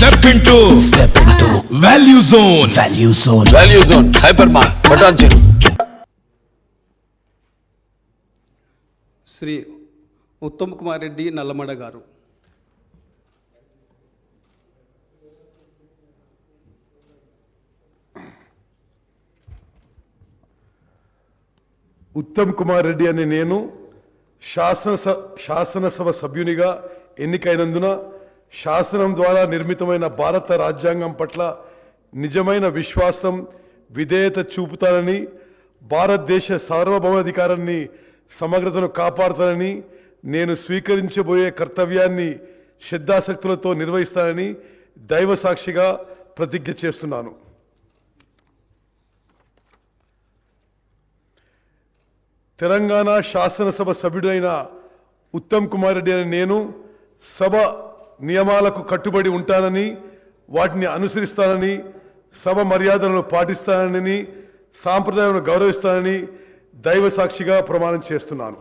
Step into Value Zone. Value Zone. Hypermart. Patancheru. Shri Uttam Kumar Reddy Nallamada గారు. ఉత్తమ్ కుమార్ రెడ్డి అనే నేను శాసనసభ సభ్యునిగా ఎన్నికైనందున శాసనం ద్వారా నిర్మితమైన భారత రాజ్యాంగం పట్ల నిజమైన విశ్వాసం విధేయత చూపుతానని, భారతదేశ సార్వభౌమాధికారాన్ని సమగ్రతను కాపాడుతానని, నేను స్వీకరించబోయే కర్తవ్యాన్ని శ్రద్ధాశక్తులతో నిర్వహిస్తానని దైవ సాక్షిగా ప్రతిజ్ఞ చేస్తున్నాను. తెలంగాణ శాసనసభ సభ్యుడైన ఉత్తమ్ కుమార్ రెడ్డి అనే నేను సభ నియమాలకు కట్టుబడి ఉంటానని, వాటిని అనుసరిస్తానని, సభ మర్యాదలను పాటిస్తానని, సాంప్రదాయాలను గౌరవిస్తానని దైవ సాక్షిగా ప్రమాణం చేస్తున్నాను.